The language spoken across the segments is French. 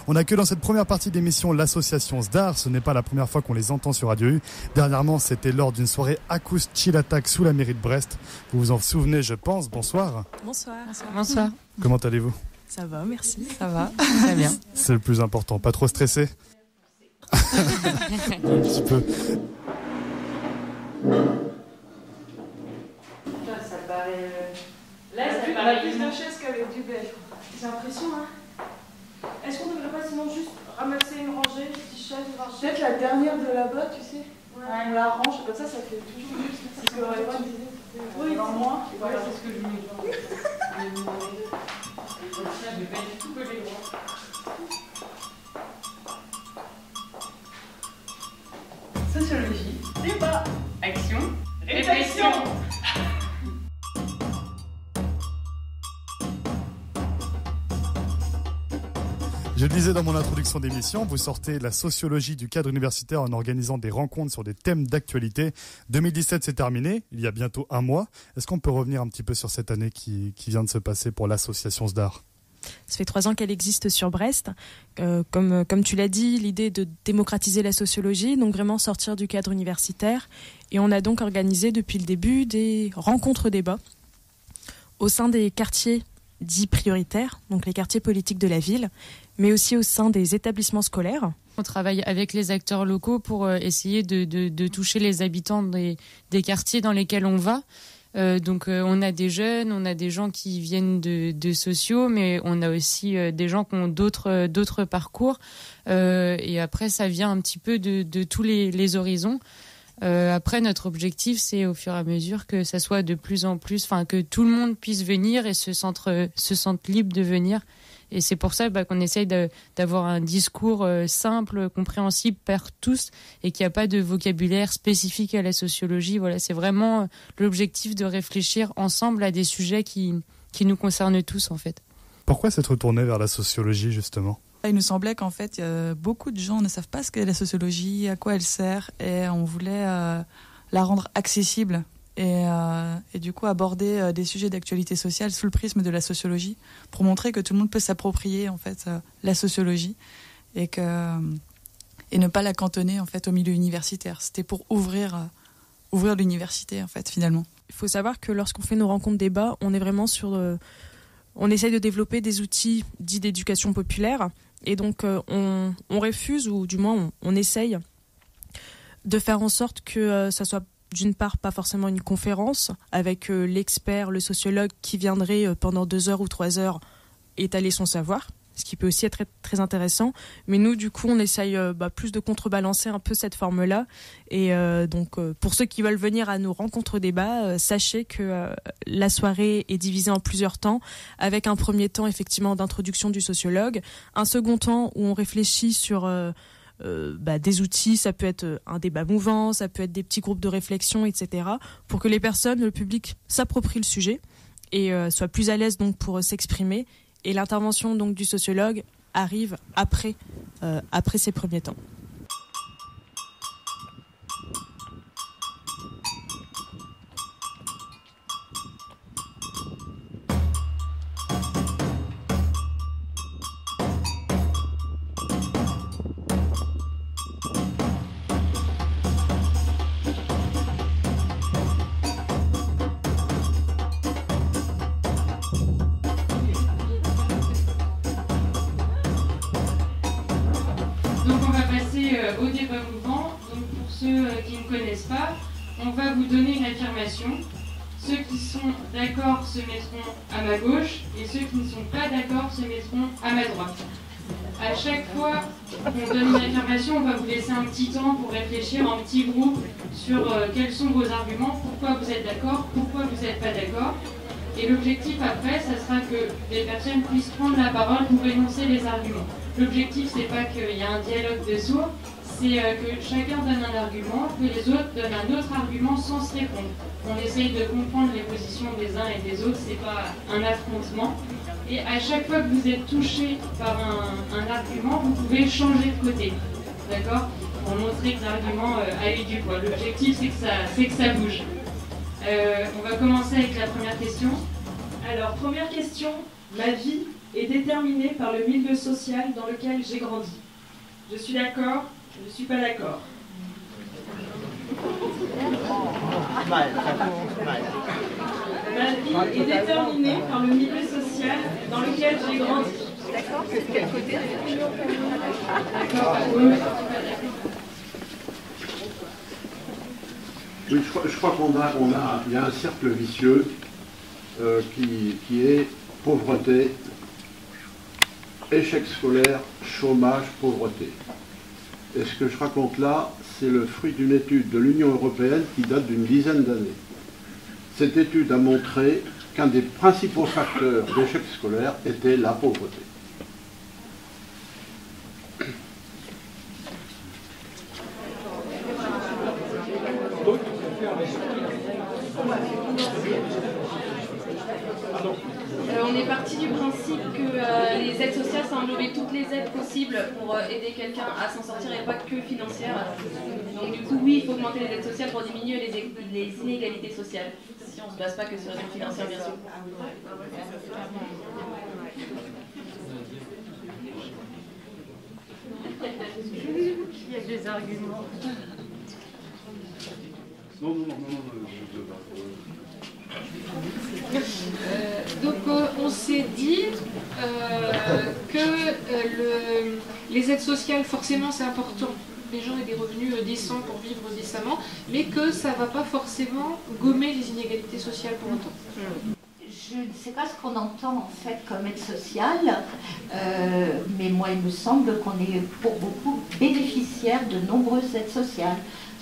On accueille dans cette première partie d'émission l'association SDAR. Ce n'est pas la première fois qu'on les entend sur Radio U. Dernièrement, c'était lors d'une soirée Acoust Chill Attack sous la mairie de Brest. Vous vous en souvenez, je pense. Bonsoir. Bonsoir. Bonsoir. Comment allez-vous ? Ça va, merci. Ça va, très bien. C'est le plus important. Pas trop stressé ? Un petit peu. Ça paraît... Là, ça On a paraît... plus de chaises qu'avec du beige. J'ai l'impression, hein. Est-ce qu'on devrait pas sinon juste ramasser une rangée, une petite chaise, une rangée? Peut-être la dernière de là-bas, tu sais. Ouais. On la range, comme ça fait toujours mieux. C'est ce que j'aurais pas dit. Oui, en moins. Voilà, c'est ce que je me dis. Donc ça, je vais pas du tout coller droit. Sociologie, débat, action, réflexion. Je le disais dans mon introduction d'émission, vous sortez la sociologie du cadre universitaire en organisant des rencontres sur des thèmes d'actualité. 2017, c'est terminé, il y a bientôt un mois. Est-ce qu'on peut revenir un petit peu sur cette année qui vient de se passer pour l'association SDAR ? Ça fait 3 ans qu'elle existe sur Brest. Comme tu l'as dit, l'idée est de démocratiser la sociologie, donc vraiment sortir du cadre universitaire. Et on a donc organisé depuis le début des rencontres-débats au sein des quartiers dits prioritaires, donc les quartiers politiques de la ville, mais aussi au sein des établissements scolaires. On travaille avec les acteurs locaux pour essayer de toucher les habitants des quartiers dans lesquels on va. Donc on a des jeunes, on a des gens qui viennent de sociaux, mais on a aussi des gens qui ont d'autres parcours. Et après, ça vient un petit peu de tous les horizons. Après, notre objectif, c'est au fur et à mesure que ça soit de plus en plus, enfin que tout le monde puisse venir et se sente libre de venir. Et c'est pour ça qu'on essaye d'avoir un discours simple, compréhensible par tous, et qu'il n'y a pas de vocabulaire spécifique à la sociologie. Voilà, c'est vraiment l'objectif de réfléchir ensemble à des sujets qui nous concernent tous, en fait. Pourquoi s'être tourné vers la sociologie, justement ? Il nous semblait qu'en fait, beaucoup de gens ne savent pas ce qu'est la sociologie, à quoi elle sert, et on voulait la rendre accessible et du coup aborder des sujets d'actualité sociale sous le prisme de la sociologie pour montrer que tout le monde peut s'approprier en fait la sociologie et ne pas la cantonner en fait au milieu universitaire. C'était pour ouvrir l'université en fait finalement. Il faut savoir que lorsqu'on fait nos rencontres débats, on est vraiment on essaye de développer des outils dits d'éducation populaire. Et donc, on refuse, ou du moins, on essaye de faire en sorte que ça soit, d'une part, pas forcément une conférence avec l'expert, le sociologue qui viendrait pendant 2 heures ou 3 heures étaler son savoir, ce qui peut aussi être très, très intéressant. Mais nous, du coup, on essaye plus de contrebalancer un peu cette forme-là. Et donc, pour ceux qui veulent venir à nos rencontres débats, sachez que la soirée est divisée en plusieurs temps, avec un premier temps, effectivement, d'introduction du sociologue, un second temps où on réfléchit sur des outils, ça peut être un débat mouvant, ça peut être des petits groupes de réflexion, etc., pour que les personnes, le public, s'approprient le sujet et soient plus à l'aise donc pour s'exprimer. Et l'intervention donc du sociologue arrive après ces premiers temps. Donc on va passer au débat mouvant. Donc pour ceux qui ne connaissent pas, on va vous donner une affirmation. Ceux qui sont d'accord se mettront à ma gauche et ceux qui ne sont pas d'accord se mettront à ma droite. À chaque fois qu'on donne une affirmation, on va vous laisser un petit temps pour réfléchir en petit groupe sur quels sont vos arguments, pourquoi vous êtes d'accord, pourquoi vous n'êtes pas d'accord. Et l'objectif après, ça sera que les personnes puissent prendre la parole pour énoncer les arguments. L'objectif, c'est pas qu'il y ait un dialogue de sourds, c'est que chacun donne un argument, que les autres donnent un autre argument sans se répondre. On essaye de comprendre les positions des uns et des autres, c'est pas un affrontement. Et à chaque fois que vous êtes touché par un argument, vous pouvez changer de côté. D'accord ? Pour montrer que l'argument a eu du poids. L'objectif, c'est que ça bouge. On va commencer avec la première question. Alors, première question, ma vie est déterminée par le milieu social dans lequel j'ai grandi. Je suis d'accord, je ne suis pas d'accord. Ma vie est déterminée par le milieu social dans lequel j'ai grandi. D'accord, c'est de quel côté? D'accord. Oui. Oui, je crois il y a un cercle vicieux qui est pauvreté, échec scolaire, chômage, pauvreté. Et ce que je raconte là, c'est le fruit d'une étude de l'Union européenne qui date d'une dizaine d'années. Cette étude a montré qu'un des principaux facteurs d'échec scolaire était la pauvreté. On est parti du principe que les aides sociales, ça englobait toutes les aides possibles pour aider quelqu'un à s'en sortir et pas que financières. Donc du coup, oui, il faut augmenter les aides sociales pour diminuer les inégalités sociales. Si on ne se base pas que sur les aides financières, bien sûr. Il y a des arguments. Non. Donc on s'est dit que les aides sociales, forcément c'est important, les gens aient des revenus décents pour vivre décemment, mais que ça ne va pas forcément gommer les inégalités sociales pour autant. Je ne sais pas ce qu'on entend en fait comme aide sociale, mais moi il me semble qu'on est pour beaucoup bénéficiaire de nombreuses aides sociales.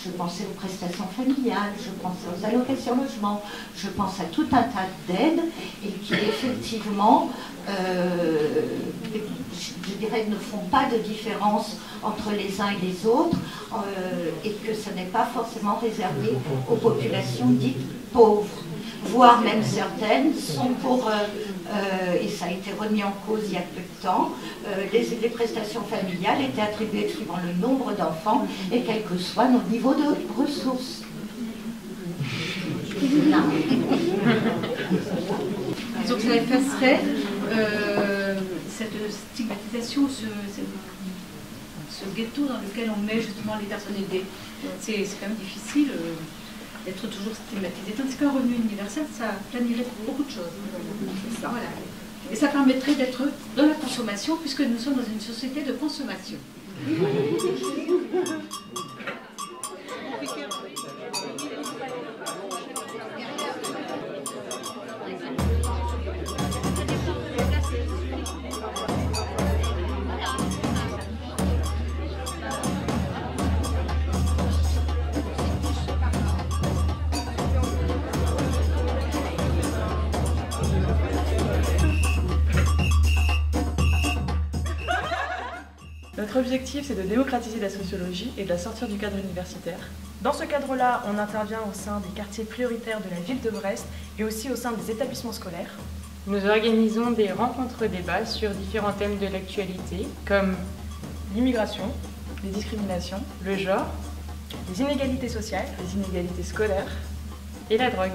Je pensais aux prestations familiales, je pensais aux allocations logement, je pense à tout un tas d'aides et qui effectivement, je dirais, ne font pas de différence entre les uns et les autres et que ce n'est pas forcément réservé aux populations dites pauvres. Voire même certaines sont pour, et ça a été remis en cause il y a peu de temps, les prestations familiales étaient attribuées suivant le nombre d'enfants et quel que soit nos niveaux de ressources. Donc ça effacerait cette stigmatisation, ce ghetto dans lequel on met justement les personnes aidées. C'est quand même difficile d'être toujours stigmatisé. Tandis qu'un revenu universel, ça planirait beaucoup de choses. Voilà. Et ça permettrait d'être dans la consommation, puisque nous sommes dans une société de consommation. Notre objectif, c'est de démocratiser la sociologie et de la sortir du cadre universitaire. Dans ce cadre-là, on intervient au sein des quartiers prioritaires de la ville de Brest et aussi au sein des établissements scolaires. Nous organisons des rencontres-débats sur différents thèmes de l'actualité, comme L'immigration, les discriminations, le genre les inégalités sociales, les inégalités scolaires et la drogue.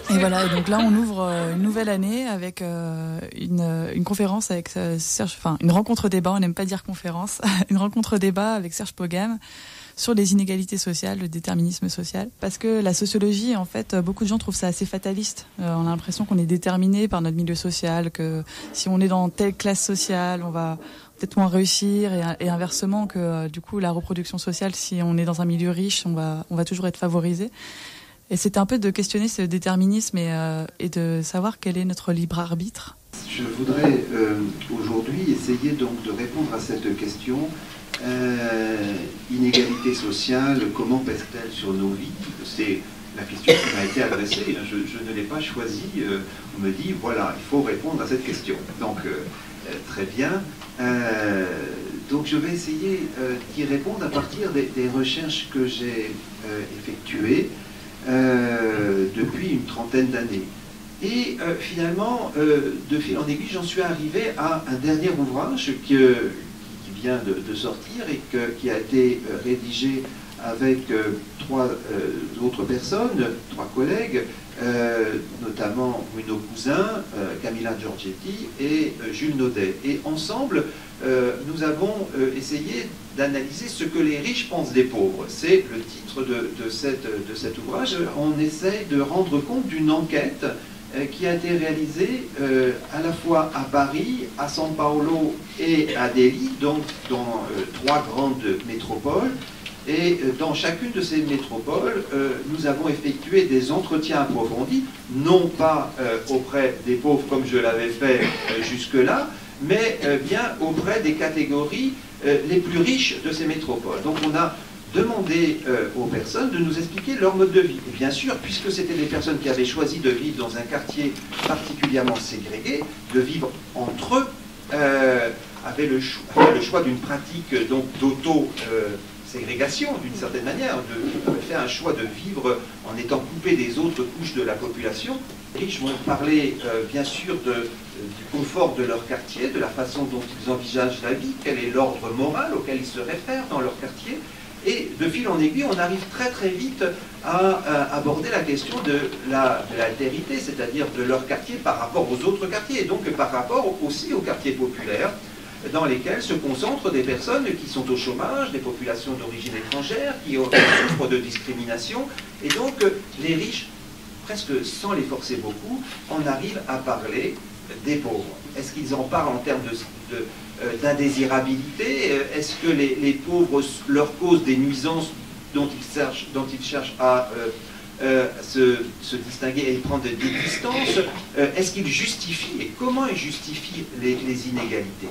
Et voilà, donc là on ouvre une nouvelle année avec une conférence avec Serge, enfin une rencontre débat, on n'aime pas dire conférence, une rencontre débat avec Serge Pogam sur les inégalités sociales, le déterminisme social. Parce que la sociologie, en fait, beaucoup de gens trouvent ça assez fataliste. On a l'impression qu'on est déterminé par notre milieu social, que si on est dans telle classe sociale, on va peut-être moins réussir, et inversement que du coup la reproduction sociale, si on est dans un milieu riche, on va toujours être favorisé. Et c'était un peu de questionner ce déterminisme et de savoir quel est notre libre arbitre. Je voudrais aujourd'hui essayer donc de répondre à cette question. Inégalité sociale, comment pèse-t-elle sur nos vies? C'est la question qui m'a été adressée. Je ne l'ai pas choisie. On me dit, voilà, il faut répondre à cette question. Donc, très bien. Donc, je vais essayer d'y répondre à partir des recherches que j'ai effectuées depuis une trentaine d'années. Et finalement, de fil en aiguille, j'en suis arrivé à un dernier ouvrage qui vient de sortir et qui a été rédigé avec trois autres personnes, trois collègues, notamment Bruno Cousin, Camilla Giorgetti et Jules Naudet. Et ensemble, nous avons essayé d'analyser ce que les riches pensent des pauvres. C'est le titre de cet ouvrage. On essaye de rendre compte d'une enquête qui a été réalisée à la fois à Paris, à São Paulo et à Delhi, donc dans trois grandes métropoles. Et dans chacune de ces métropoles, nous avons effectué des entretiens approfondis, non pas auprès des pauvres comme je l'avais fait jusque-là, mais bien auprès des catégories les plus riches de ces métropoles. Donc on a demandé aux personnes de nous expliquer leur mode de vie. Et bien sûr, puisque c'était des personnes qui avaient choisi de vivre dans un quartier particulièrement ségrégué, de vivre entre eux, avaient le choix d'une pratique donc d'auto-ségrégation d'une certaine manière, avaient fait un choix de vivre en étant coupés des autres couches de la population. Les riches vont parler bien sûr du confort de leur quartier, de la façon dont ils envisagent la vie, quel est l'ordre moral auquel ils se réfèrent dans leur quartier. Et de fil en aiguille, on arrive très très vite à aborder la question de l'altérité, c'est-à-dire de leur quartier par rapport aux autres quartiers, et donc par rapport aussi aux quartiers populaires, dans lesquels se concentrent des personnes qui sont au chômage, des populations d'origine étrangère, qui souffrent de discrimination. Et donc les riches, presque sans les forcer beaucoup, on arrive à parler des pauvres. Est-ce qu'ils en parlent en termes d'indésirabilité? Est-ce que les pauvres leur causent des nuisances dont ils cherchent à se distinguer et prendre des distances? Est-ce qu'ils justifient, et comment ils justifient les inégalités?